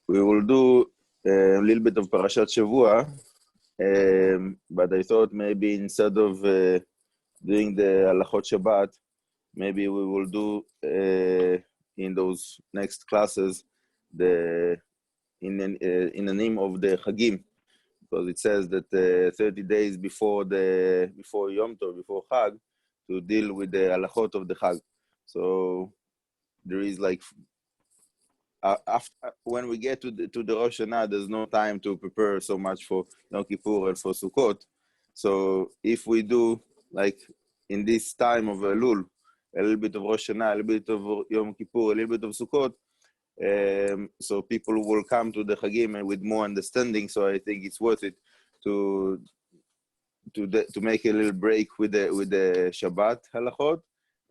we will do a little bit of Parashat Shavua, but I thought maybe instead of doing the Halachot Shabbat, maybe we will do in those next classes in the name of the Chagim, because it says that 30 days before Yom Tov, before Chag, to deal with the halachot of the Chag. So there is like after when we get to the Rosh Hashanah, there's no time to prepare so much for Yom Kippur and for Sukkot. So if we do like in this time of Elul, a little bit of Rosh Hashanah, a little bit of Yom Kippur, a little bit of Sukkot, so people will come to the Chagim with more understanding. So I think it's worth it to make a little break with the Shabbat halachot,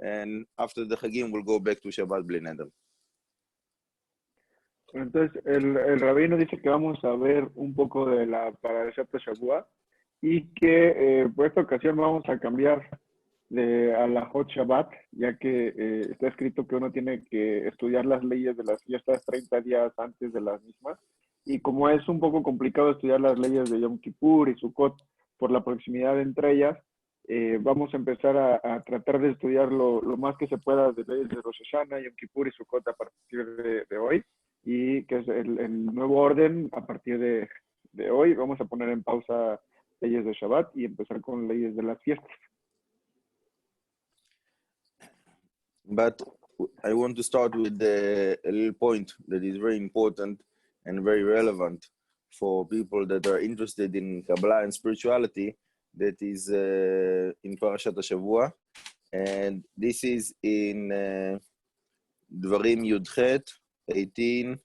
and after the Chagim we'll go back to Shabbat Bli Neder. Entonces, el rabino dice que vamos a ver un poco de la Parashat Shavua y que por esta ocasión vamos a cambiar de Halachot Shabbat, ya que está escrito que uno tiene que estudiar las leyes de las fiestas 30 días antes de las mismas. Y como es un poco complicado estudiar las leyes de Yom Kippur y Sukkot por la proximidad entre ellas, vamos a empezar a tratar de estudiar lo más que se pueda de leyes de Rosh Hashanah, Yom Kippur y Sukkot a partir de hoy. Y que es el nuevo orden a partir de hoy. Vamos a poner en pausa leyes de Shabbat y empezar con leyes de las fiestas. But I want to start with a little point that is very important and very relevant for people that are interested in Kabbalah and spirituality, that is in Parashat Shavua. And this is in Dvarim Yudchet 18.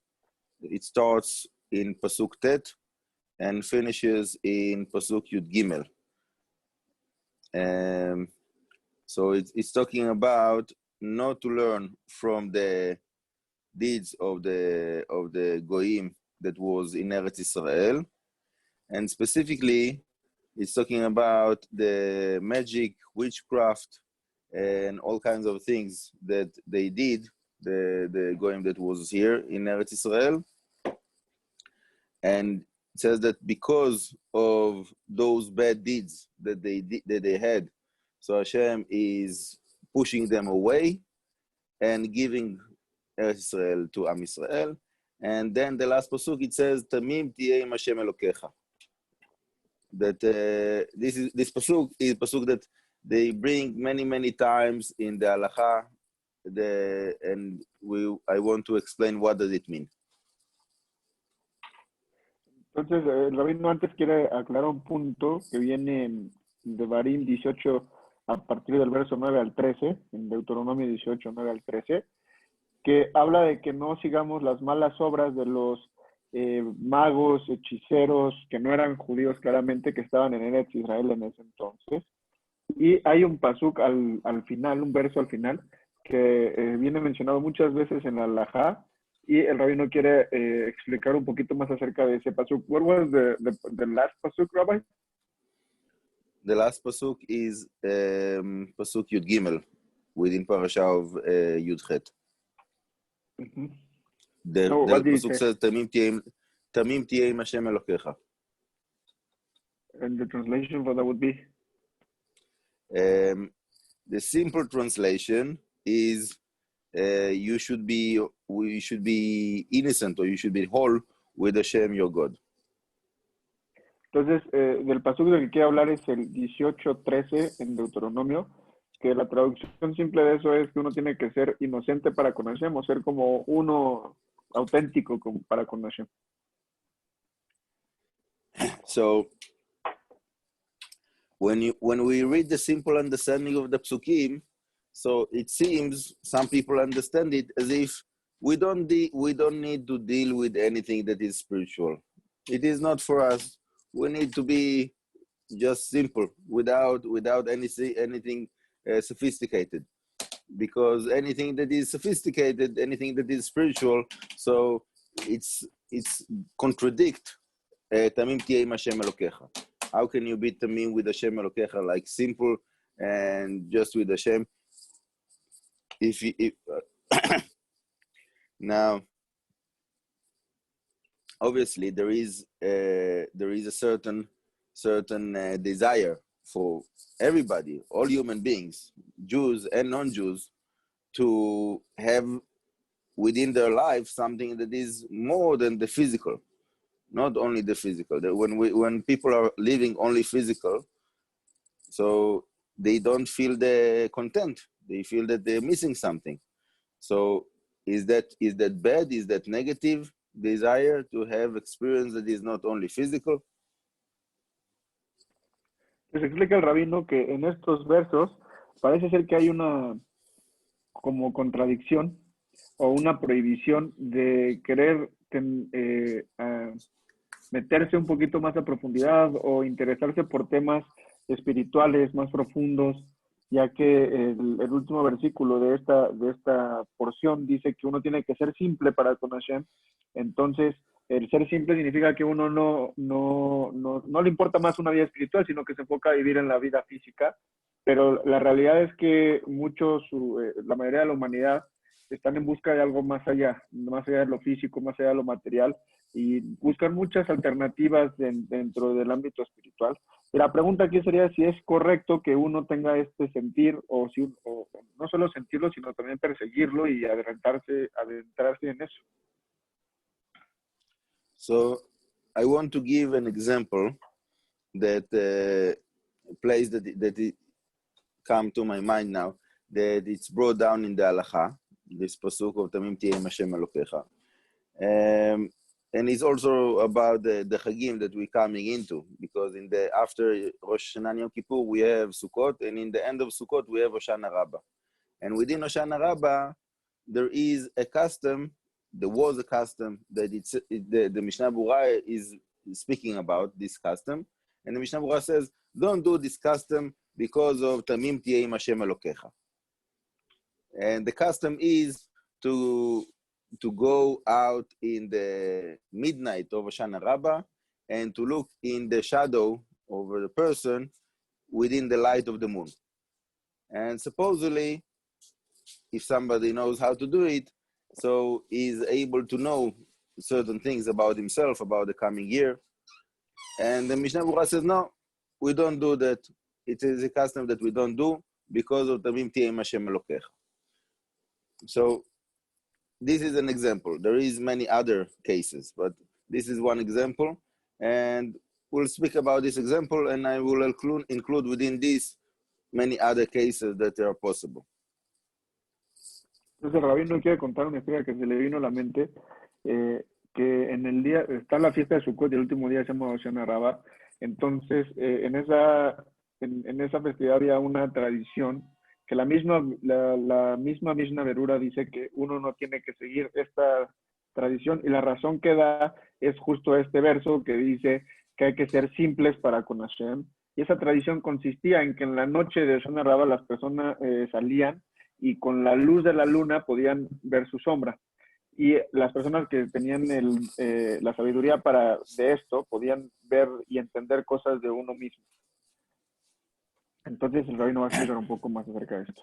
It starts in Pasuk Tet and finishes in Pasuk Yud Gimel. So it's talking about not to learn from the deeds of the Goyim that was in Eretz Israel, and specifically it's talking about the magic, witchcraft, and all kinds of things that they did, the Goyim that was here in Eretz Israel. And it says that because of those bad deeds that they had, so Hashem is pushing them away and giving Eretz Israel to Am Yisrael. And then the last pasuk, it says, Tamim tiyeh im Hashem Elokecha. That this pasuk is pasuk that they bring many times in the halacha, and I want to explain what does it mean. Entonces, el rabino antes quiere aclarar un punto que viene en Devarim 18 a partir del verso 9 al 13, en Deuteronomio 18, 9 al 13, que habla de que no sigamos las malas obras de los magos, hechiceros, que no eran judíos claramente, que estaban en Eretz Israel en ese entonces. Y hay un pasuk al final, un verso al final, que viene mencionado muchas veces en la halajá, y el rabino quiere explicar un poquito más acerca de ese pasuk. What was the last pasuk, Rabbi? The last pasuk is pasuk Yud Gimel within parasha of Yud Chet. Mm-hmm. The pasuk says Tamim tiyeh im Hashem Elokecha. And the translation for that would be? The simple translation is we should be innocent, or you should be whole with Hashem your God. Entonces, del pasuk del que quiero hablar es el 18:13 en Deuteronomio, que la traducción simple de eso es que uno tiene que ser inocente para con Hashem, o ser como uno auténtico para con Hashem. So, when we read the simple understanding of the psukim, so it seems some people understand it as if we don't need to deal with anything that is spiritual. It is not for us. We need to be just simple, without anything sophisticated, because anything that is sophisticated, anything that is spiritual, so it's contradict Tamim tiyeh im Hashem Elokecha. How can you be Tamim with Hashem Elokecha, like simple and just with Hashem? Now obviously there is a certain desire for everybody, all human beings, Jews and non-Jews, to have within their life something that is more than the physical, not only the physical. When people are living only physical, so they don't feel the content. They feel that they're missing something. So is that bad? Is that negative desire to have experience that is not only physical? Les explica el rabino que en estos versos parece ser que hay una como contradicción o una prohibición de querer meterse un poquito más a profundidad o interesarse por temas espirituales más profundos, ya que el último versículo de esta porción dice que uno tiene que ser simple para con Hashem. Entonces, el ser simple significa que uno no le importa más una vida espiritual, sino que se enfoca a vivir en la vida física. Pero la realidad es que la mayoría de la humanidad están en busca de algo más allá de lo físico, más allá de lo material, y buscan muchas alternativas dentro del ámbito espiritual. Y la pregunta aquí sería si es correcto que uno tenga este sentir, o no solo sentirlo, sino también perseguirlo y adentrarse en eso. So I want to give an example that place that it come to my mind now, that it's brought down in the halacha, this pasuk of Tamim Tiyeh Hashem Elokecha. And it's also about the Chagim that we're coming into, because after Rosh Hashanah and Yom Kippur, we have Sukkot, and in the end of Sukkot, we have Hoshana Rabbah. And within Hoshana Rabbah, there was a custom that the Mishnah Berurah is speaking about this custom. And the Mishnah Berurah says, don't do this custom because of Tamim Tiyeh Hashem Elokecha. And the custom is to go out in the midnight of Hoshana Rabbah and to look in the shadow of the person within the light of the moon. And supposedly, if somebody knows how to do it, so he's able to know certain things about himself, about the coming year. And the Mishnah Berurah says, no, we don't do that. It is a custom that we don't do because of Tamim Tiyeh Hashem Elokecha. So this is an example. There is many other cases, but this is one example. And we'll speak about this example, and I will include within this many other cases that are possible. Entonces el rabino quiere contar una historia que se le vino a la mente, que en el día, está la fiesta de Sukkot y el último día se llama Hoshana Rabbah. Entonces, en esa festividad había una tradición que la misma Mishnah Berurah dice que uno no tiene que seguir esta tradición, y la razón que da es justo este verso que dice que hay que ser simples para con Hashem. Y esa tradición consistía en que en la noche de Hoshana Rabbah las personas salían y con la luz de la luna podían ver su sombra. Y las personas que tenían la sabiduría de esto podían ver y entender cosas de uno mismo. Entonces el rabino va a explicar un poco más acerca de esto.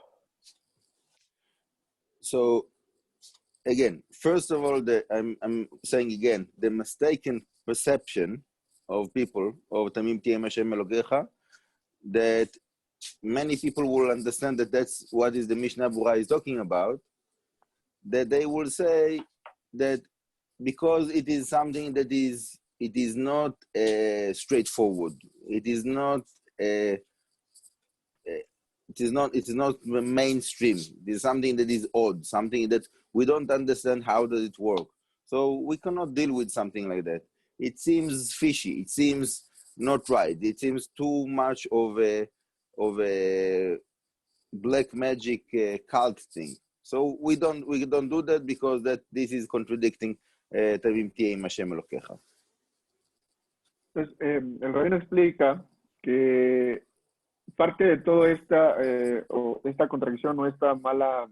So, again, first of all, I'm saying again, the mistaken perception of people of Tamim Tiyeh Hashem Elokecha, that many people will understand that that's what is the Mishnah Berurah is talking about, that they will say that because it is something that it is not straightforward, it is not mainstream. It is something that is odd, something that we don't understand how does it work. So we cannot deal with something like that. It seems fishy. It seems not right. It seems too much of a black magic cult thing. So we don't do that because this is contradicting Tamim Tiyeh Hashem Elokecha. Entonces, el rabino explica que parte de toda esta contradicción o esta mala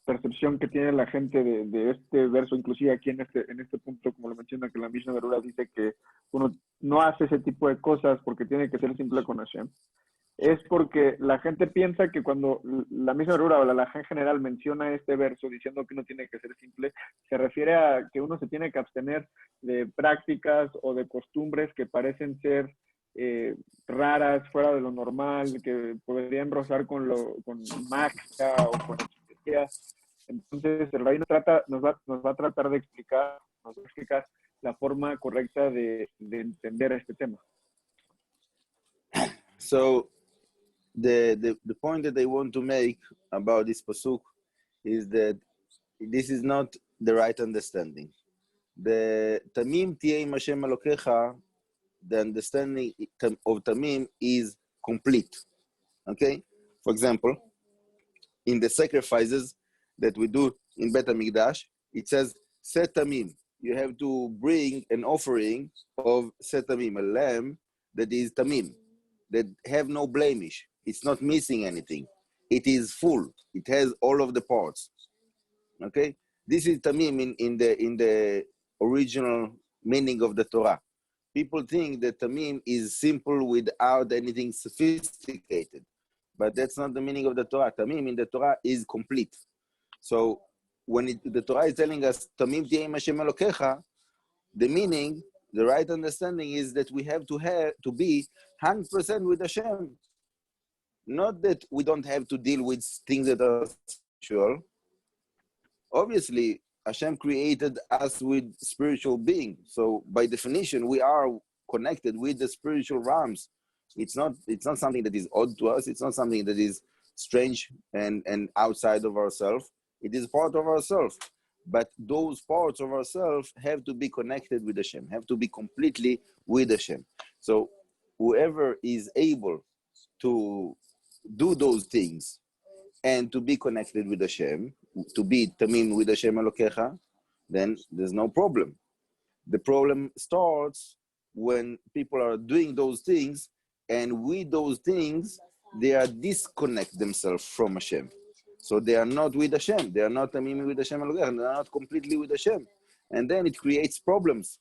percepción que tiene la gente de este verso, inclusive aquí en este punto, como lo menciona, que la Mishnah Berurah dice que uno no hace ese tipo de cosas porque tiene que ser simple con Hashem. es porque la gente piensa que cuando la misma Rura o la alajá en general menciona este verso diciendo que uno tiene que ser simple, se refiere a que uno se tiene que abstener de prácticas o de costumbres que parecen ser raras, fuera de lo normal, que podrían rozar con magia o con hechicería. Entonces, el rabino nos va a tratar de explicar, nos va a explicar la forma correcta de entender este tema. So, the point that I want to make about this pasuk is that this is not the right understanding. The Tamim Tiyeh Im Hashem Elokecha, the understanding of Tamim is complete. Okay? For example, in the sacrifices that we do in Bet HaMikdash, it says Set Tamim. You have to bring an offering of Set Tamim, a lamb that is Tamim, that have no blemish. It's not missing anything. It is full. It has all of the parts. Okay? This is Tamim in the original meaning of the Torah. People think that Tamim is simple without anything sophisticated. But that's not the meaning of the Torah. Tamim in the Torah is complete. So when the Torah is telling us, Tamim Tiyeh Im Hashem Elokecha, the meaning, the right understanding is that we have to be 100% with Hashem. Not that we don't have to deal with things that are spiritual. Obviously, Hashem created us with spiritual being. So by definition, we are connected with the spiritual realms. It's not something that is odd to us. It's not something that is strange and outside of ourselves. It is part of ourselves. But those parts of ourselves have to be connected with Hashem, have to be completely with Hashem. So whoever is able to do those things and to be connected with Hashem, to be Tamim with Hashem Elokecha, then there's no problem. The problem starts when people are doing those things, and with those things, they are disconnect themselves from Hashem. So they are not with Hashem. They are not Tamim with Hashem Elokecha. They are not completely with Hashem. And then it creates problems.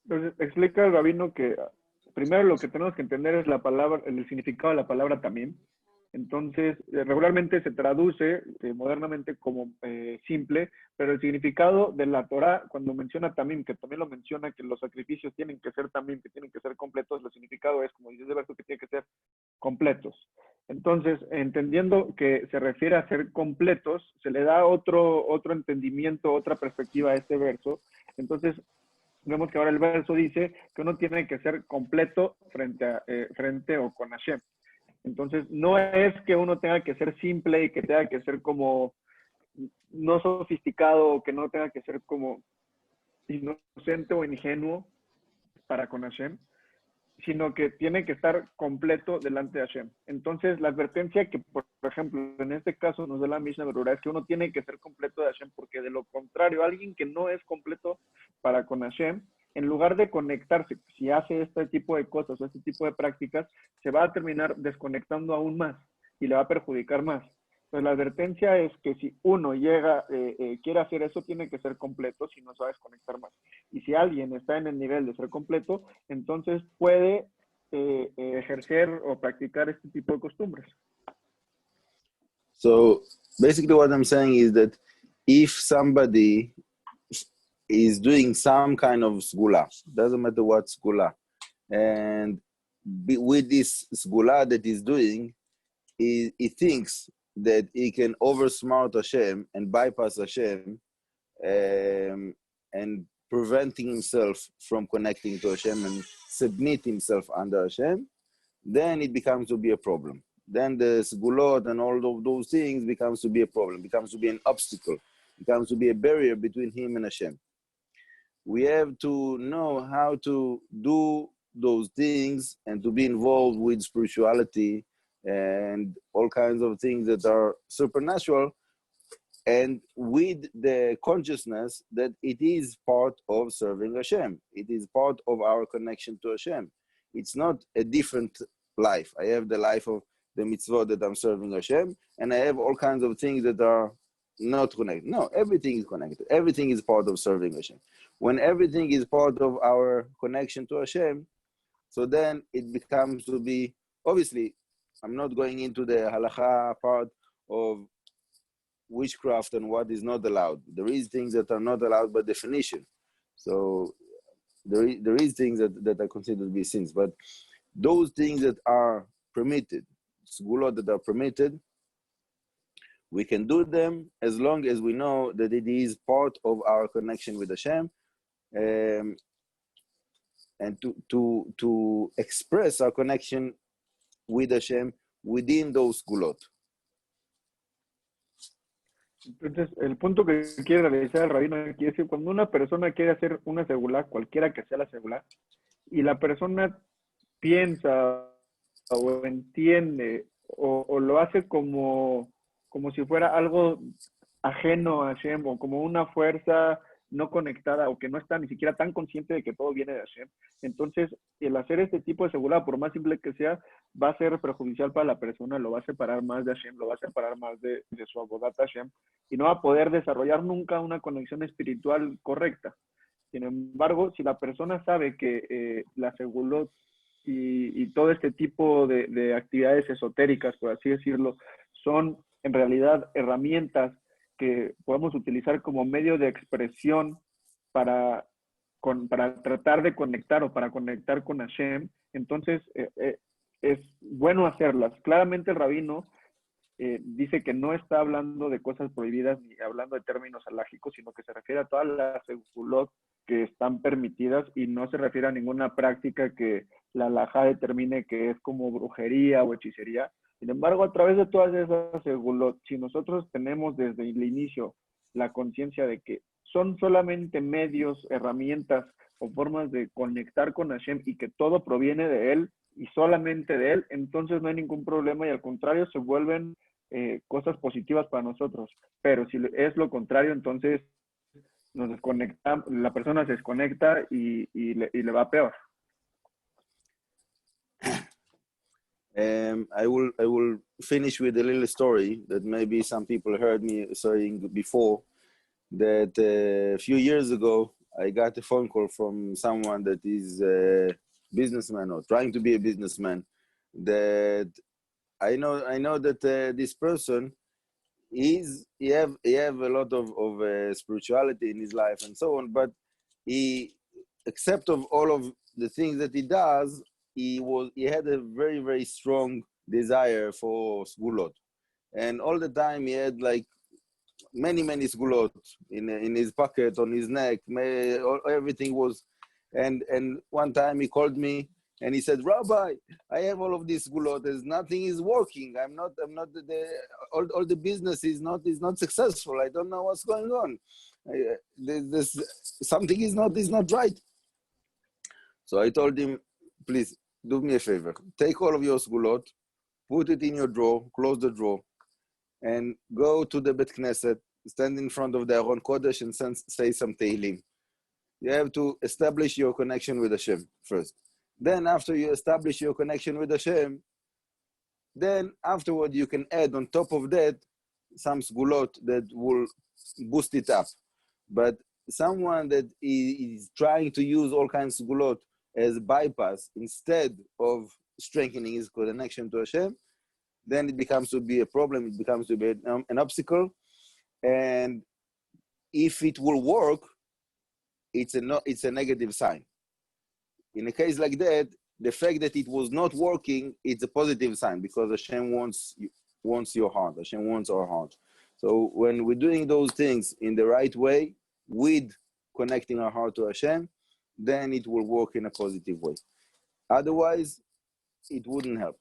Entonces, explica el rabino que primero lo que tenemos que entender es el significado de la palabra tamim. Entonces, regularmente se traduce modernamente como simple, pero el significado de la Torah, cuando menciona tamim, que también lo menciona, que los sacrificios tienen que ser tamim, que tienen que ser completos, el significado es, como dice el verso, que tienen que ser completos. Entonces, entendiendo que se refiere a ser completos, se le da otro entendimiento, otra perspectiva a este verso. Entonces, vemos que ahora el verso dice que uno tiene que ser completo frente o con Hashem. Entonces, no es que uno tenga que ser simple y que tenga que ser como no sofisticado, que no tenga que ser como inocente o ingenuo para con Hashem, sino que tiene que estar completo delante de Hashem. Entonces, la advertencia que, por ejemplo, en este caso nos da la Mishnah Berurah es que uno tiene que ser completo de Hashem, porque de lo contrario, alguien que no es completo para con Hashem, en lugar de conectarse, si hace este tipo de cosas o este tipo de prácticas, se va a terminar desconectando aún más y le va a perjudicar más. Entonces, la advertencia es que si uno quiere hacer eso, tiene que ser completo, si no se va a desconectar más. Y si alguien está en el nivel de ser completo, entonces puede ejercer o practicar este tipo de costumbres. So basically what I'm saying is that if somebody is doing some kind of sgula, doesn't matter what sgula, and with this sgula that he's doing, he thinks that he can oversmart Hashem and bypass Hashem and preventing himself from connecting to Hashem and submit himself under Hashem, then it becomes to be a problem. Then the sgulot and all of those things becomes to be a problem, becomes to be an obstacle, becomes to be a barrier between him and Hashem. We have to know how to do those things and to be involved with spirituality and all kinds of things that are supernatural, and with the consciousness that it is part of serving Hashem. It is part of our connection to Hashem. It's not a different life. I have the life of the mitzvot that I'm serving Hashem, and I have all kinds of things that are not connected. No, everything is connected. Everything is part of serving Hashem. When everything is part of our connection to Hashem, So then it becomes to be, obviously, I'm not going into the halacha part of witchcraft and what is not allowed. There is things that are not allowed by definition. So there is things that are considered to be sins, but those things that are permitted, sgulot that are permitted, we can do them as long as we know that it is part of our connection with Hashem, and to express our connection with Hashem within those sgulot. Entonces, el punto que quiere realizar el rabino aquí es que cuando una persona quiere hacer una segulá, cualquiera que sea la segulá, y la persona piensa o entiende o lo hace como si fuera algo ajeno a Hashem o como una fuerza no conectada o que no está ni siquiera tan consciente de que todo viene de Hashem. Entonces, el hacer este tipo de segulá, por más simple que sea, va a ser perjudicial para la persona, lo va a separar más de Hashem, lo va a separar más de su avodat Hashem y no va a poder desarrollar nunca una conexión espiritual correcta. Sin embargo, si la persona sabe que la segulot y todo este tipo de actividades esotéricas, por así decirlo, son en realidad herramientas que podemos utilizar como medio de expresión para tratar de conectar o para conectar con Hashem, entonces es bueno hacerlas. Claramente el rabino dice que no está hablando de cosas prohibidas ni hablando de términos alágicos, sino que se refiere a todas las segulot que están permitidas y no se refiere a ninguna práctica que la halajá determine que es como brujería o hechicería. Sin embargo, a través de todas esas segulot, si nosotros tenemos desde el inicio la conciencia de que son solamente medios, herramientas o formas de conectar con Hashem y que todo proviene de Él y solamente de Él, entonces no hay ningún problema y al contrario se vuelven cosas positivas para nosotros. Pero si es lo contrario, entonces nos desconecta, la persona se desconecta y le va peor. I will finish with a little story that maybe some people heard me saying before, that a few years ago I got a phone call from someone that is a businessman or trying to be a businessman, that I know that this person he have a lot of spirituality in his life and so on, but he, except of all of the things that he does, he had a very, very strong desire for sgulot, and all the time he had like many sgulot in his pocket, on his neck. Everything was, and one time he called me and he said, "Rabbi, I have all of this sgulot. Nothing is working. I'm not all the business is not successful. I don't know what's going on. Something is not right." So I told him, "Please do me a favor. Take all of your sgulot, put it in your drawer, close the drawer, and go to the Bet Knesset, stand in front of the Aron Kodesh and say some Tehillim. You have to establish your connection with Hashem first. Then after you establish your connection with Hashem, then afterward you can add on top of that some sgulot that will boost it up. But someone that is trying to use all kinds of sgulot as bypass instead of strengthening his connection to Hashem, then it becomes to be a problem, it becomes to be an obstacle. And if it will work, it's a negative sign. In a case like that, the fact that it was not working, it's a positive sign, because Hashem wants your heart, Hashem wants our heart. So when we're doing those things in the right way, with connecting our heart to Hashem, then it will work in a positive way. Otherwise, it wouldn't help.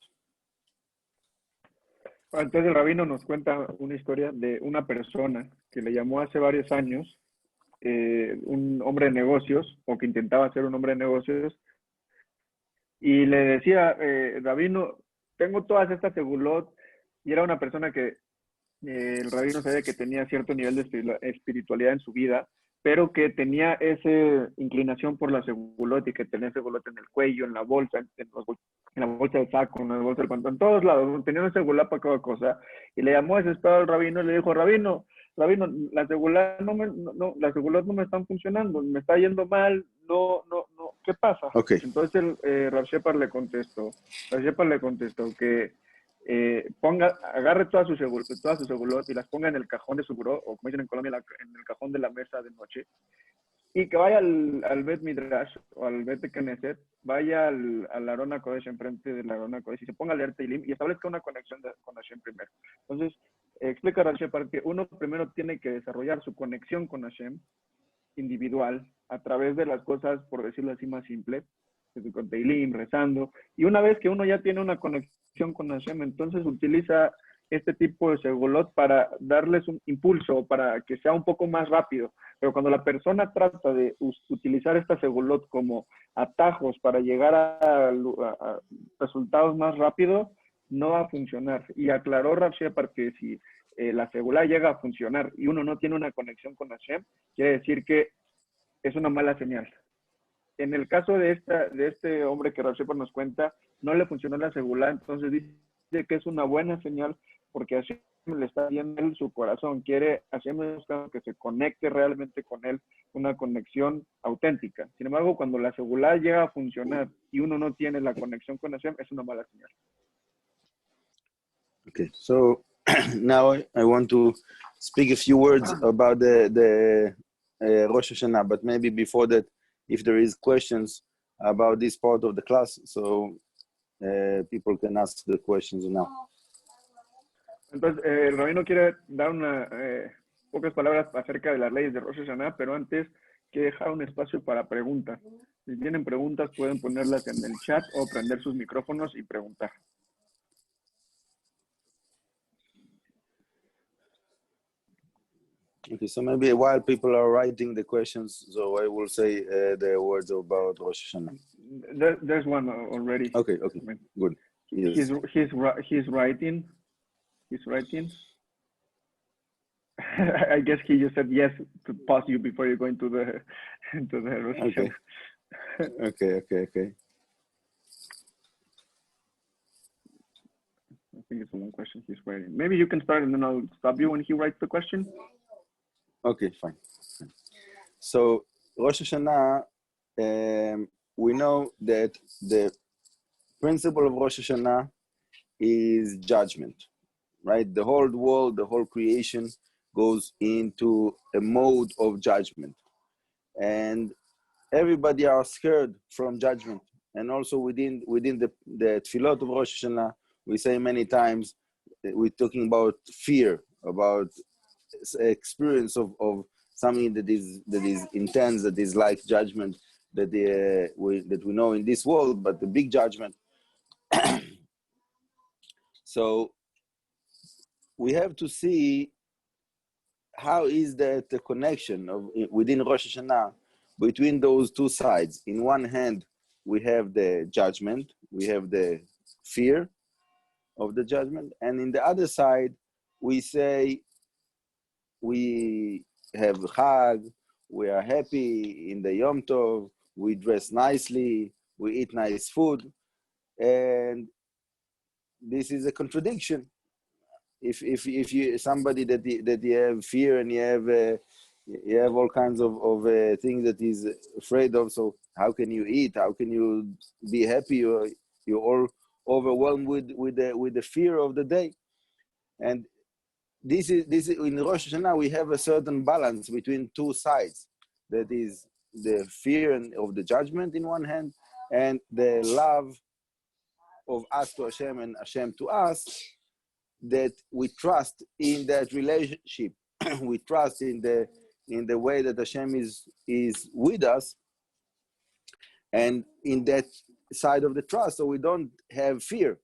Entonces el rabino nos cuenta una historia de una persona que le llamó hace varios años, un hombre de negocios, o que intentaba ser un hombre de negocios, y le decía, rabino, tengo todas estas segulot, y era una persona que el rabino sabía que tenía cierto nivel de espiritualidad en su vida, pero que tenía esa inclinación por la segulot y que tenía segulot en el cuello, en la bolsa, en la bolsa del saco, en la bolsa del pantalón, en todos lados, tenía una segulot para cada cosa. Y le llamó desesperado al rabino y le dijo, rabino, las segulot no me están funcionando, me está yendo mal, no ¿qué pasa? Okay. Entonces Rav Shepard le contestó que agarre todas sus segulot y las ponga en el cajón de su buró, o como dicen en Colombia, en el cajón de la mesa de noche, y que vaya al Bet Midrash o al Bet Knesset, vaya al Arona Kodesh, enfrente del Arona Kodesh, y se ponga a leer Teilim y establezca una conexión con Hashem primero. Entonces, explica Rav Shepard que uno primero tiene que desarrollar su conexión con Hashem individual a través de las cosas, por decirlo así, más simples, con Teilim, rezando, y una vez que uno ya tiene una conexión con Hashem, entonces utiliza este tipo de segulot para darles un impulso, para que sea un poco más rápido. Pero cuando la persona trata de utilizar esta segulot como atajos para llegar a resultados más rápidos, no va a funcionar. Y aclaró Rav Shepard que si la segulá llega a funcionar y uno no tiene una conexión con Hashem, quiere decir que es una mala señal. En el caso de este hombre que Rav Shepard nos cuenta, no le funcionó la segulá, entonces dice que es una buena señal porque Hashem le está viendo en su corazón, quiere Hashem que se conecte realmente con él, una conexión auténtica. Sin embargo, cuando la segulá llega a funcionar y uno no tiene la conexión con Hashem, es una mala señal. Okay, so now I want to speak a few words about the Rosh Hashanah, but maybe before that, if there is questions about this part of the class, so people can ask the questions now. Entonces, el rabino quiere dar pocas palabras acerca de las leyes de Rosh Hashanah, pero antes quiere dejar un espacio para preguntas. Si tienen preguntas, pueden ponerlas en el chat o prender sus micrófonos y preguntar. Okay, so maybe while people are writing the questions, so I will say the words about Rosh Hashanah. There's one already. Okay, good. Yes. He's writing. I guess he just said yes to pause you before you go into the Rosh Hashanah. Okay. I think it's one question he's writing. Maybe you can start and then I'll stop you when he writes the question. Okay, fine. So Rosh Hashanah, we know that the principle of Rosh Hashanah is judgment, right? The whole world, the whole creation goes into a mode of judgment. And everybody are scared from judgment. And also within the tefillot of Rosh Hashanah, we say many times, we're talking about fear, about experience of something that is intense, that is like judgment that we know in this world, but the big judgment. So we have to see how is that the connection within Rosh Hashanah between those two sides. In one hand, we have the judgment, we have the fear of the judgment, and in the other side, we say we have Chag, we are happy in the Yom Tov, we dress nicely, we eat nice food, and this is a contradiction. If you somebody that you have fear and you have all kinds of things that he's afraid of, so how can you eat? How can you be happy? You're all overwhelmed with the fear of the day. And this is in Rosh Hashanah we have a certain balance between two sides. That is the fear of the judgment in one hand, and the love of us to Hashem and Hashem to us, that we trust in that relationship. We trust in the way that Hashem is with us, and in that side of the trust, so we don't have fear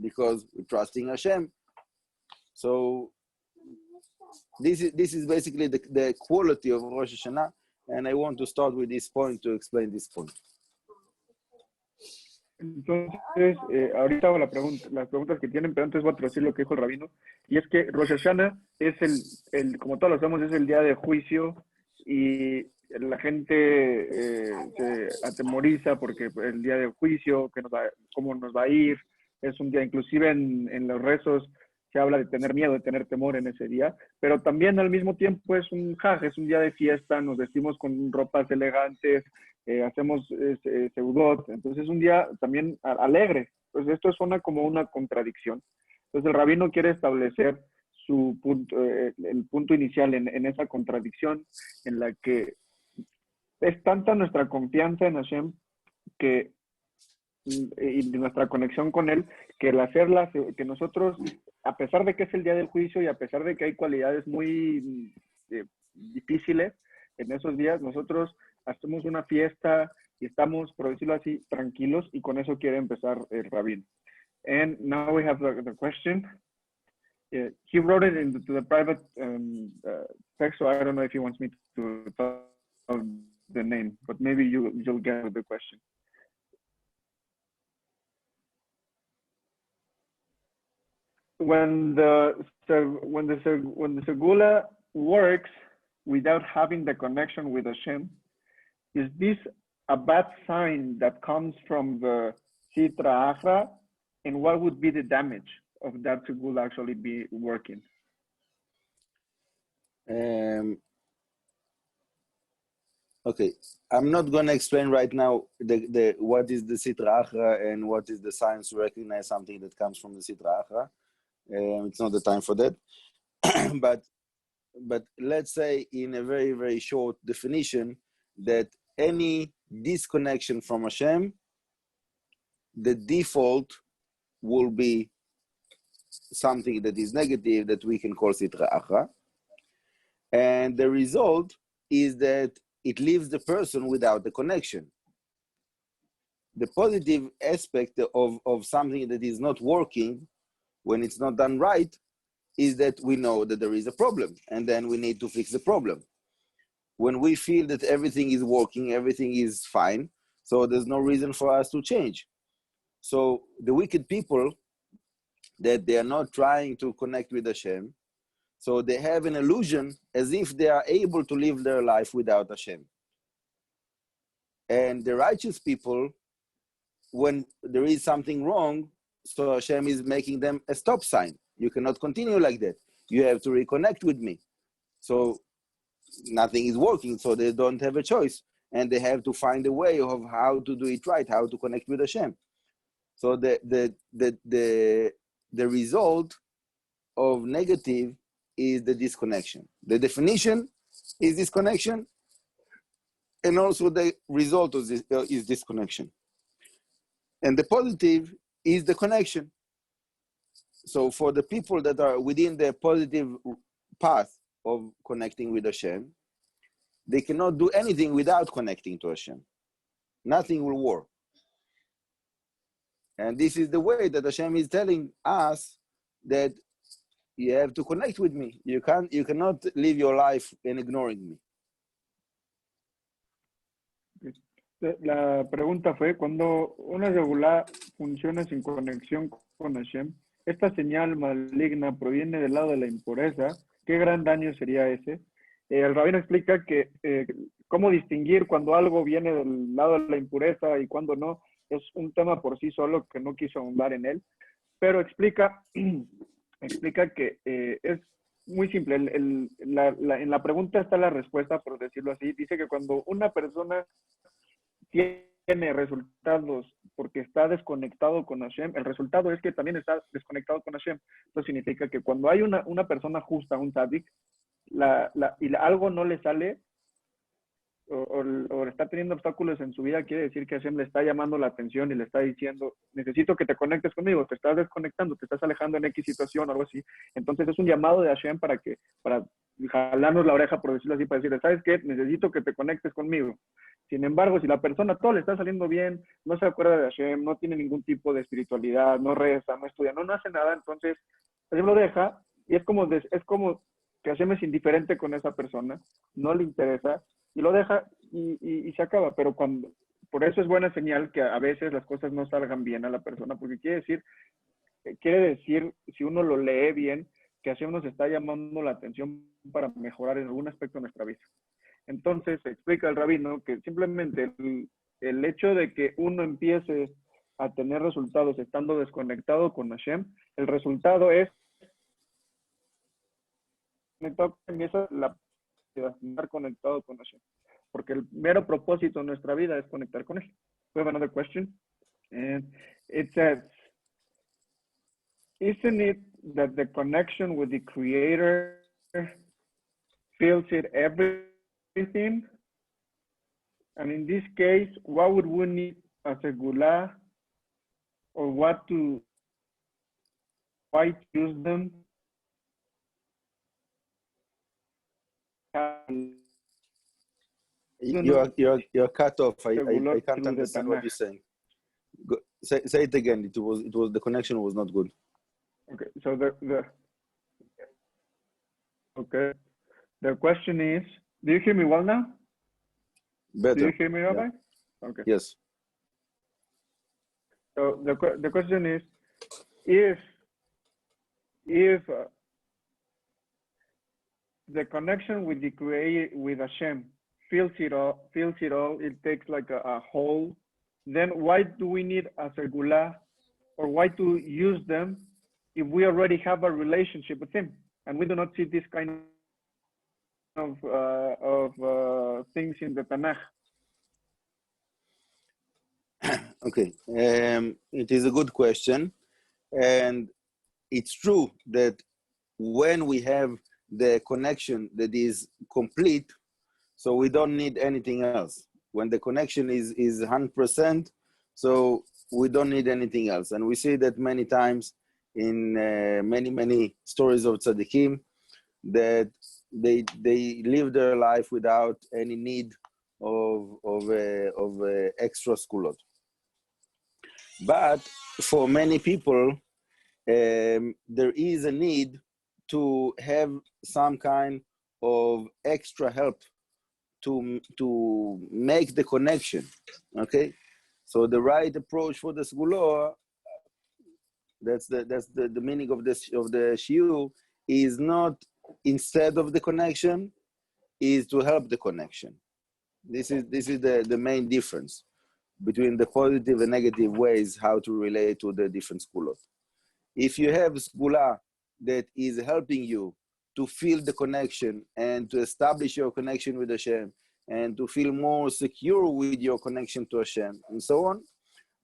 because we're trusting Hashem. So this is basically the quality of Rosh Hashanah, and I want to start with this point to explain this point. Entonces, ahorita hago las preguntas que tienen, pero antes voy a traducir lo que dijo el rabino, y es que Rosh Hashanah es como todos lo sabemos, es el día de juicio, y la gente se atemoriza porque el día de juicio, cómo nos va a ir, es un día, inclusive en los rezos, se habla de tener miedo, de tener temor en ese día, pero también al mismo tiempo es un haj, es un día de fiesta, nos vestimos con ropas elegantes, hacemos seudot, entonces es un día también alegre. Entonces esto suena como una contradicción. Entonces el rabino quiere establecer su punto, el punto inicial en esa contradicción en la que es tanta nuestra confianza en Hashem que y nuestra conexión con Él, que el hacerla, que nosotros, a pesar de que es el día del juicio y a pesar de que hay cualidades muy difíciles en esos días, nosotros hacemos una fiesta y estamos, por decirlo así, tranquilos, y con eso quiere empezar el rabino. And now we have the question. He wrote it into the private text, so I don't know if he wants me to tell the name, but maybe you'll get the question. When the segula works without having the connection with Hashem, is this a bad sign that comes from the Sitra Achra? And what would be the damage of that segula actually be working? Okay, I'm not going to explain right now what is the Sitra Achra and what is the science to recognize something that comes from the Sitra Achra. It's not the time for that. but let's say in a very, very short definition that any disconnection from Hashem, the default will be something that is negative that we can call Sitra Achra. And the result is that it leaves the person without the connection. The positive aspect of something that is not working when it's not done right is that we know that there is a problem and then we need to fix the problem. When we feel that everything is working, everything is fine, so there's no reason for us to change. So the wicked people, that they are not trying to connect with Hashem, so they have an illusion as if they are able to live their life without Hashem. And the righteous people, when there is something wrong, so Hashem is making them a stop sign. You cannot continue like that. You have to reconnect with me. So nothing is working, so they don't have a choice. And they have to find a way of how to do it right, how to connect with Hashem. So the result of negative is the disconnection. The definition is disconnection, and also the result of this is disconnection. And the positive is the connection. So for the people that are within the positive path of connecting with Hashem, they cannot do anything without connecting to Hashem. Nothing will work. And this is the way that Hashem is telling us that you have to connect with me. You cannot live your life in ignoring me. La pregunta fue, cuando una segula funciona sin conexión con Hashem, esta señal maligna proviene del lado de la impureza. ¿Qué gran daño sería ese? El rabino explica que cómo distinguir cuando algo viene del lado de la impureza y cuando no, es un tema por sí solo que no quiso ahondar en él, pero explica que es muy simple. En la pregunta está la respuesta, por decirlo así. Dice que cuando una persona tiene resultados porque está desconectado con Hashem, el resultado es que también está desconectado con Hashem. Esto significa que cuando hay una persona justa, un tzadik, y algo no le sale o está teniendo obstáculos en su vida, quiere decir que Hashem le está llamando la atención y le está diciendo, necesito que te conectes conmigo, te estás desconectando, te estás alejando en X situación o algo así. Entonces es un llamado de Hashem para jalarnos la oreja, por decirlo así, para decirle, ¿sabes qué? Necesito que te conectes conmigo. Sin embargo, si la persona todo le está saliendo bien, no se acuerda de Hashem, no tiene ningún tipo de espiritualidad, no reza, no estudia, no hace nada, entonces Hashem lo deja y es como que Hashem es indiferente con esa persona, no le interesa y lo deja y se acaba. Pero por eso es buena señal que a veces las cosas no salgan bien a la persona, porque quiere decir, si uno lo lee bien, que Hashem nos está llamando la atención para mejorar en algún aspecto de nuestra vida. Entonces, explica el rabino que simplemente el hecho de que uno empiece a tener resultados estando desconectado con Hashem, el resultado es conectado con esa la estar conectado con Hashem. Porque el mero propósito de nuestra vida es conectar con Él. We have another question. And it says, isn't it that the connection with the Creator fills it everything? And in this case, what would we need as a gula, or why to use them? You're cut off. I can't Through understand what you're saying. Go, say it again. It was the connection was not good. Okay, so the question is, do you hear me well now? Better. Do you hear me, Rabbi? Yeah. Okay. Yes. So the question is, if the connection with the Creator, with Hashem, fills it all, it takes like a whole, then why do we need a segula, or why to use them if we already have a relationship with Him and we do not see this kind of things in the Tanakh? Okay, it is a good question, and it's true that when we have the connection that is complete, so we don't need anything else. When the connection is 100%, so we don't need anything else. And we see that many times in many stories of tzaddikim, that they live their life without any need of extra skulot. But for many people, there is a need to have some kind of extra help to make the connection. Okay, so the right approach for the sgulo, that's the meaning of the shiur, is not instead of the connection, is to help the connection. This is the main difference between the positive and negative ways how to relate to the different sgulot. If you have sgula that is helping you to feel the connection and to establish your connection with Hashem and to feel more secure with your connection to Hashem and so on,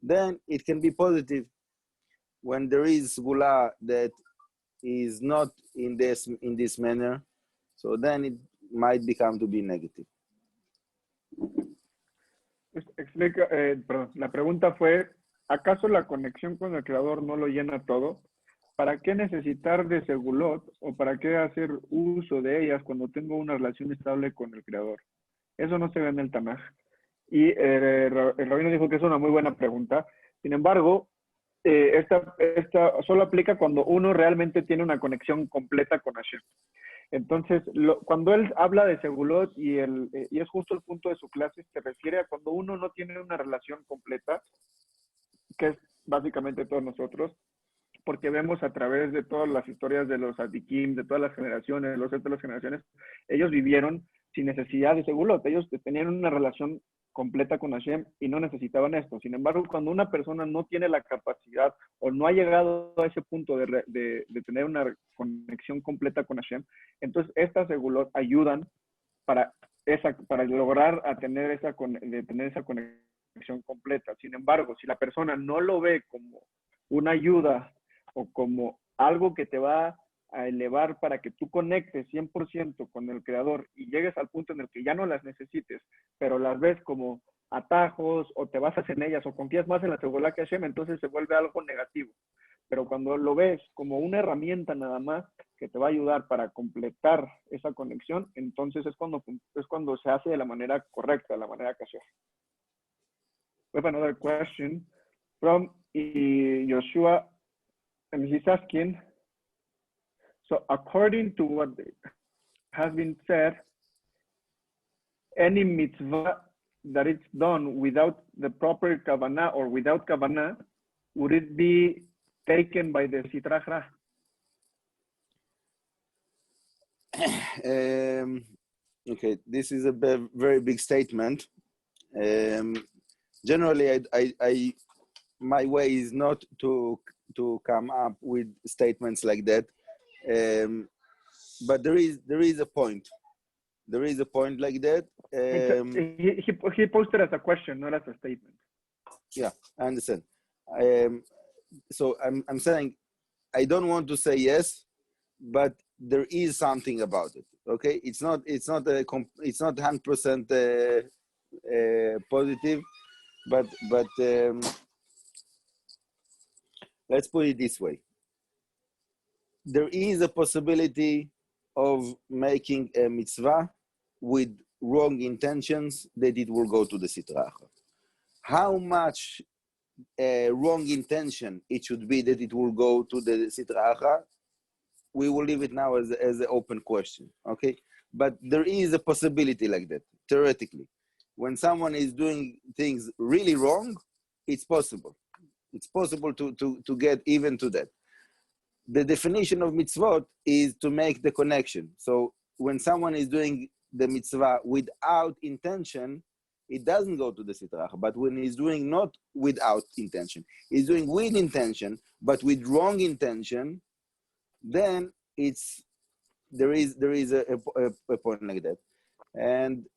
then it can be positive. When there is sgula that is not in this manner, so then it might become to be negative. Explica, perdón, la pregunta fue, ¿acaso la conexión con el Creador no lo llena todo? ¿Para qué necesitar de segulot o para qué hacer uso de ellas cuando tengo una relación estable con el Creador? Eso no se ve en el Tanaj. Y el rabino dijo que es una muy buena pregunta. Sin embargo, esta solo aplica cuando uno realmente tiene una conexión completa con Hashem. Entonces, cuando él habla de segulot y es justo el punto de su clase, se refiere a cuando uno no tiene una relación completa, que es básicamente todos nosotros, porque vemos a través de todas las historias de los adikim, de todas las generaciones, los de las generaciones, ellos vivieron sin necesidad de segulot, ellos tenían una relación completa con Hashem y no necesitaban esto. Sin embargo, cuando una persona no tiene la capacidad o no ha llegado a ese punto de tener una conexión completa con Hashem, entonces estas segulot ayudan para lograr tener esa conexión completa. Sin embargo, si la persona no lo ve como una ayuda o como algo que te va a elevar para que tú conectes 100% con el Creador y llegues al punto en el que ya no las necesites, pero las ves como atajos o te basas en ellas o confías más en la seguridad que Hashem, entonces se vuelve algo negativo. Pero cuando lo ves como una herramienta nada más que te va a ayudar para completar esa conexión, entonces es cuando se hace de la manera correcta, de la manera que Hashem. We have another question from Joshua, and he's asking, so according to what has been said, any mitzvah that it's done without the proper kavanah or without kavanah, would it be taken by the Sitra Achra? Okay, this is a very big statement. Generally, my way is not to come up with statements like that. but there is a point. There is a point like that. He posted as a question, not as a statement. Yeah, I understand. So I'm saying I don't want to say yes, but there is something about it. Okay, it's not 100% positive, but let's put it this way. There is a possibility of making a mitzvah with wrong intentions that it will go to the Sitra Achra. How much wrong intention it should be that it will go to the Sitra Achra, we will leave it now as an open question, okay? But there is a possibility like that, theoretically. When someone is doing things really wrong, it's possible. It's possible to get even to that. The definition of mitzvot is to make the connection. So when someone is doing the mitzvah without intention, it doesn't go to the Sitra Achra. But when he's doing not without intention, he's doing with intention, but with wrong intention, then there is a point like that. And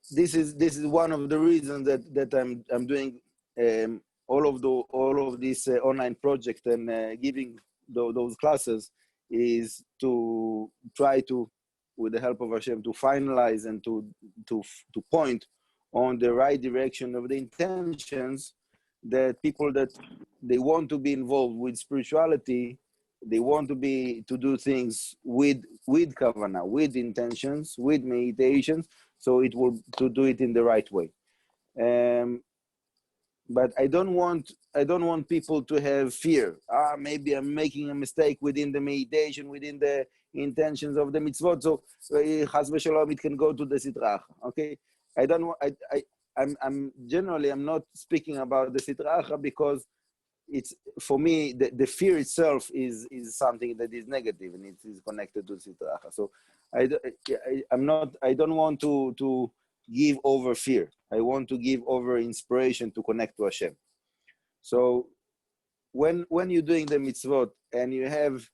this is one of the reasons that I'm doing all of this online project and giving those classes, is to try to, with the help of Hashem, to finalize and to point on the right direction of the intentions, that people that they want to be involved with spirituality, they want to do things with kavanah, with intentions, with meditations, so it will to do it in the right way. But I don't want people to have fear. Maybe I'm making a mistake within the meditation, within the intentions of the mitzvot. So chas v'shalom, it can go to the Sitra Achra. Okay, I don't want. I'm generally not speaking about the Sitra Achra because it's, for me, the fear itself is something that is negative and it is connected to Sitra Achra. So I don't want to give over fear. I want to give over inspiration to connect to Hashem. So when you're doing the mitzvot and you have,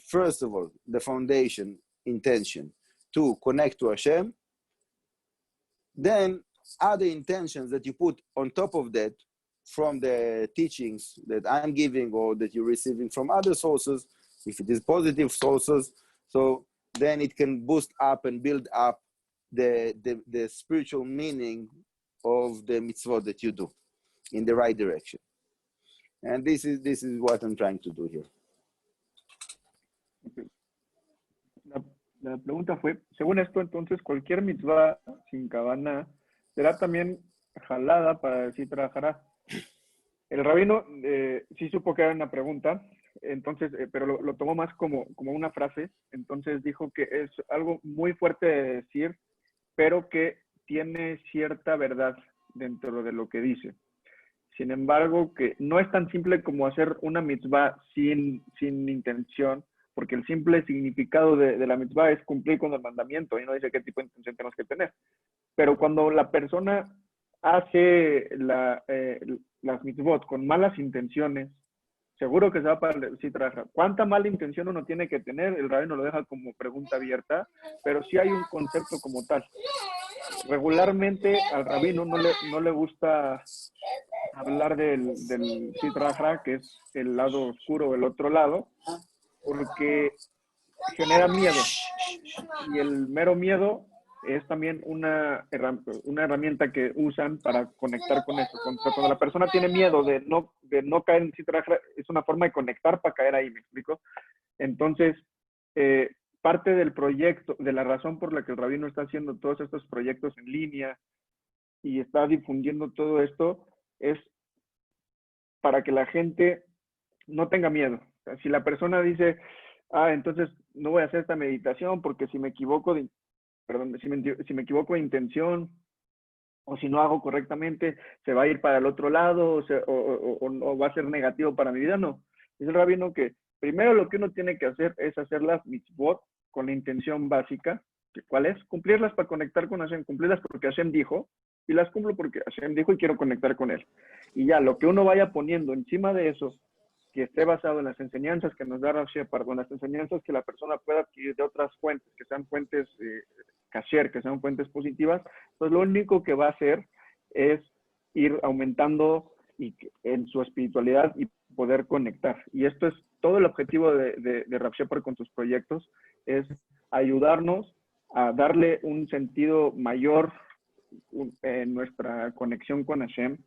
first of all, the foundation, intention, to connect to Hashem, then other intentions that you put on top of that from the teachings that I'm giving or that you're receiving from other sources, if it is positive sources, so then it can boost up and build up the spiritual meaning of the mitzvot that you do in the right direction. And this is what I'm trying to do here. Okay. La pregunta fue, según esto, entonces, cualquier mitzvah sin kavanah será también jalada para el Sitra Achra. El rabino sí supo que era una pregunta, entonces, pero lo tomó más como una frase. Entonces dijo que es algo muy fuerte de decir, pero que tiene cierta verdad dentro de lo que dice. Sin embargo, que no es tan simple como hacer una mitzvah sin intención, porque el simple significado de la mitzvah es cumplir con el mandamiento, y no dice qué tipo de intención tenemos que tener. Pero cuando la persona hace las mitzvot con malas intenciones, seguro que se va para el Sitra Achra. ¿Cuánta mala intención uno tiene que tener? El rabino lo deja como pregunta abierta, pero sí hay un concepto como tal. Regularmente al rabino no le gusta hablar del Sitra Achra, que es el lado oscuro, el otro lado, porque genera miedo. Y el mero miedo es también una herramienta que usan para conectar con eso. Cuando la persona tiene miedo de no caer en Sitra Achra, es una forma de conectar para caer ahí, ¿me explico? Entonces, parte del proyecto, de la razón por la que el rabino está haciendo todos estos proyectos en línea y está difundiendo todo esto, es para que la gente no tenga miedo. O sea, si la persona dice, entonces no voy a hacer esta meditación porque si me equivoco si me equivoco de intención o si no hago correctamente, se va a ir para el otro lado o va a ser negativo para mi vida. No. Es el rabino que primero lo que uno tiene que hacer es hacer las mitzvot con la intención básica. ¿Cuál es? Cumplirlas para conectar con Hashem, cumplirlas porque Hashem dijo, y las cumplo porque Hashem dijo y quiero conectar con él. Y ya, lo que uno vaya poniendo encima de eso, que esté basado en las enseñanzas que nos da Rav Shepard, en las enseñanzas que la persona pueda adquirir de otras fuentes, que sean fuentes kasher, que sean fuentes positivas, pues lo único que va a hacer es ir aumentando en su espiritualidad y poder conectar. Y esto es todo el objetivo de Rav Shepard con sus proyectos, es ayudarnos a darle un sentido mayor en nuestra conexión con Hashem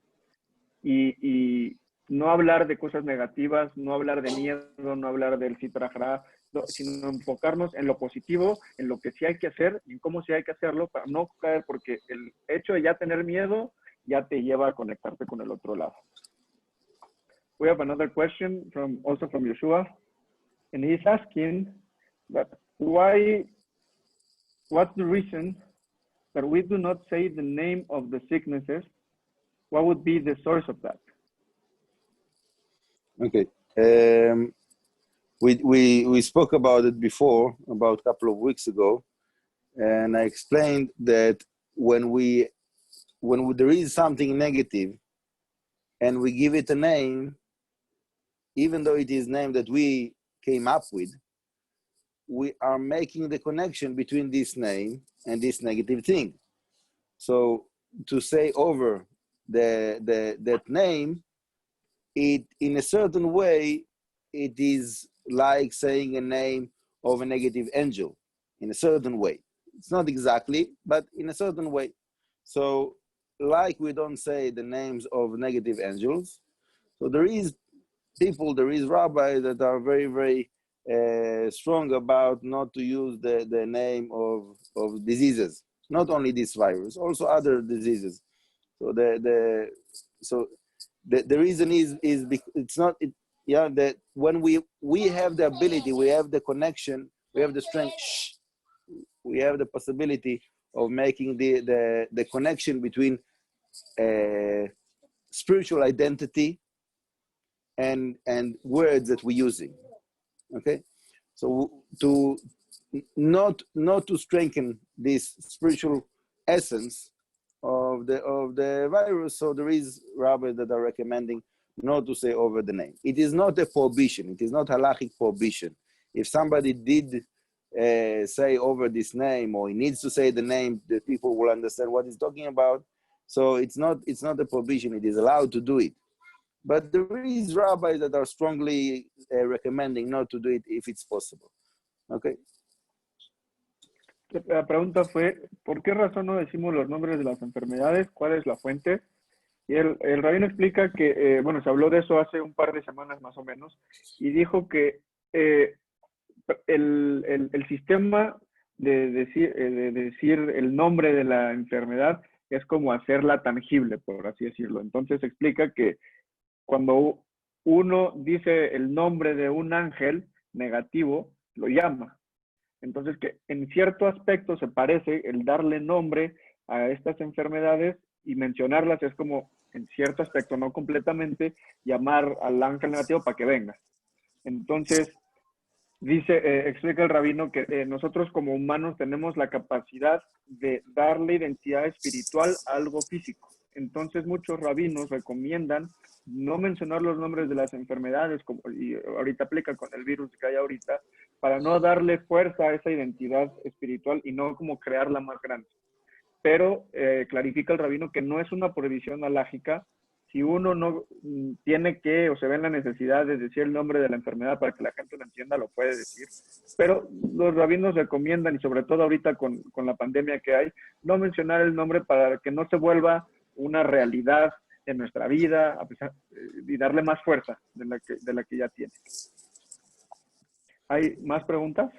y no hablar de cosas negativas, no hablar de miedo, no hablar del Sitra Achra, sino enfocarnos en lo positivo, en lo que sí hay que hacer y en cómo sí hay que hacerlo para no caer, porque el hecho de ya tener miedo ya te lleva a conectarte con el otro lado. We have another question also from Yeshua, and he's asking that what's the reason that we do not say the name of the sicknesses? What would be the source of that? Okay. We spoke about it before, about a couple of weeks ago, and I explained that when there is something negative and we give it a name, even though it is a name that we came up with, we are making the connection between this name and this negative thing. So to say over that name, it in a certain way, it is like saying a name of a negative angel in a certain way. It's not exactly, but in a certain way. So like we don't say the names of negative angels, so there is rabbis that are very, very strong about not to use the name of diseases, not only this virus, also other diseases. So the reason is it's not that when we have the ability, we have the connection, we have the strength, we have the possibility of making the connection between spiritual identity and words that we're using. Okay, so to not to strengthen this spiritual essence of the virus, so there is rabbis that are recommending not to say over the name. It is not a prohibition. It is not halachic prohibition. If somebody did say over this name, or he needs to say the name, the people will understand what he's talking about. So it's not a prohibition. It is allowed to do it. But there is rabbis that are strongly recommending not to do it if it's possible. Okay. La pregunta fue, ¿por qué razón no decimos los nombres de las enfermedades? ¿Cuál es la fuente? Y el rabino explica que, bueno, se habló de eso hace un par de semanas más o menos, y dijo que el sistema de decir el nombre de la enfermedad es como hacerla tangible, por así decirlo. Entonces explica que cuando uno dice el nombre de un ángel negativo, lo llama. Entonces, que en cierto aspecto se parece el darle nombre a estas enfermedades y mencionarlas es como, en cierto aspecto, no completamente, llamar al ángel negativo para que venga. Entonces, explica el rabino que nosotros como humanos tenemos la capacidad de darle identidad espiritual a algo físico. Entonces, muchos rabinos recomiendan no mencionar los nombres de las enfermedades, y ahorita aplica con el virus que hay ahorita, para no darle fuerza a esa identidad espiritual y no como crearla más grande. Pero clarifica el rabino que no es una prohibición halágica. Si uno no tiene que o se ve en la necesidad de decir el nombre de la enfermedad para que la gente lo entienda, lo puede decir. Pero los rabinos recomiendan, y sobre todo ahorita con la pandemia que hay, no mencionar el nombre para que no se vuelva una realidad en nuestra vida, y darle más fuerza de la que ya tiene. ¿Hay más preguntas?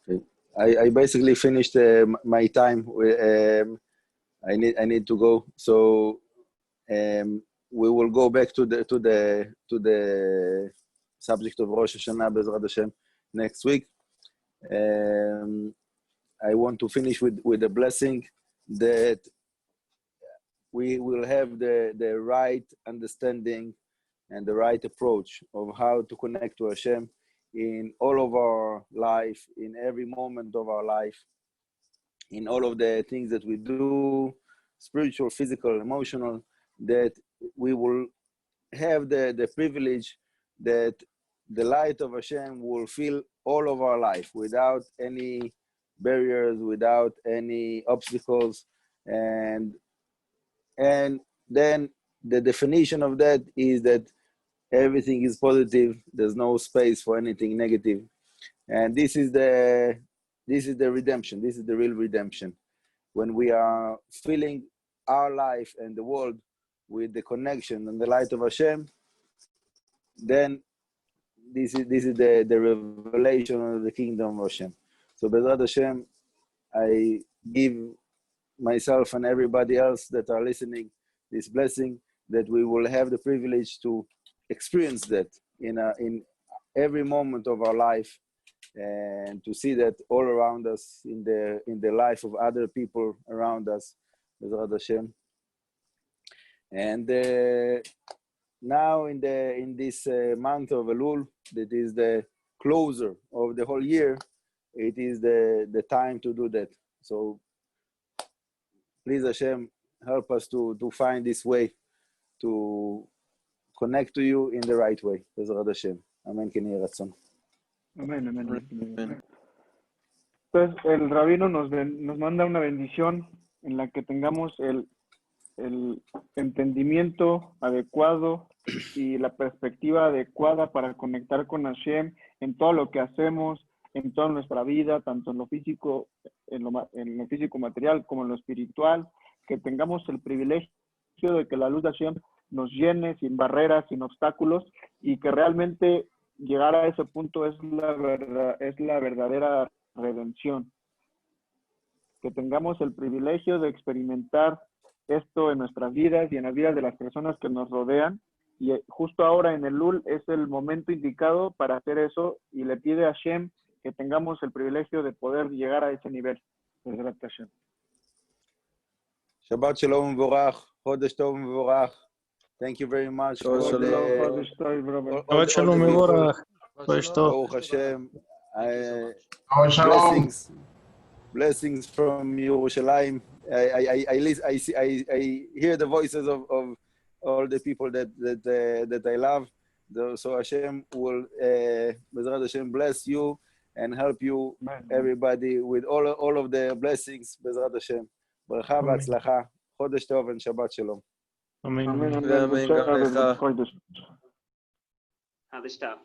Okay. I basically finished my time. I need to go. So we will go back to the subject of Rosh Hashanah Bezrat Hashem next week. I want to finish with a blessing that we will have the right understanding and the right approach of how to connect to Hashem in all of our life, in every moment of our life. in all of the things that we do, spiritual, physical, emotional, that we will have the privilege that the light of Hashem will fill all of our life without any barriers, without any obstacles. And then the definition of that is that everything is positive. There's no space for anything negative. And this is the redemption. This is the real redemption. When we are filling our life and the world with the connection and the light of Hashem, then this is the revelation of the kingdom of Hashem. So Bezrat Hashem, I give myself and everybody else that are listening this blessing, that we will have the privilege to experience that in every moment of our life, and to see that all around us in the life of other people around us, Bezrat Hashem. And now in this month of Elul, that is the closer of the whole year, it is the time to do that. So please Hashem, help us to find this way to connect to you in the right way. Bezrat Hashem. Amen. Ken Yehi Ratzon. Amén, amén. Entonces, el rabino nos manda una bendición en la que tengamos el entendimiento adecuado y la perspectiva adecuada para conectar con Hashem en todo lo que hacemos, en toda nuestra vida, tanto en lo físico, en lo físico material como en lo espiritual, que tengamos el privilegio de que la luz de Hashem nos llene sin barreras, sin obstáculos, y que realmente llegar a ese punto es la verdadera redención. Que tengamos el privilegio de experimentar esto en nuestras vidas y en las vidas de las personas que nos rodean, y justo ahora en el Elul es el momento indicado para hacer eso, y le pide a Hashem que tengamos el privilegio de poder llegar a ese nivel. Shabbat Shalom Mevorach, Chodesh Tov Mevorach. Thank you very much for Shabbat Shalom Mevorach. Baruch Hashem. Blessings from Yerushalayim. I hear the voices of all the people that I love. So Hashem will, Bezrat Hashem, bless you and help you, everybody, with all of the blessings. Bezrat Hashem. Bracha v'atzlacha. Chodesh Tov and Shabbat Shalom. Amen. Amén. Chodesh Tov.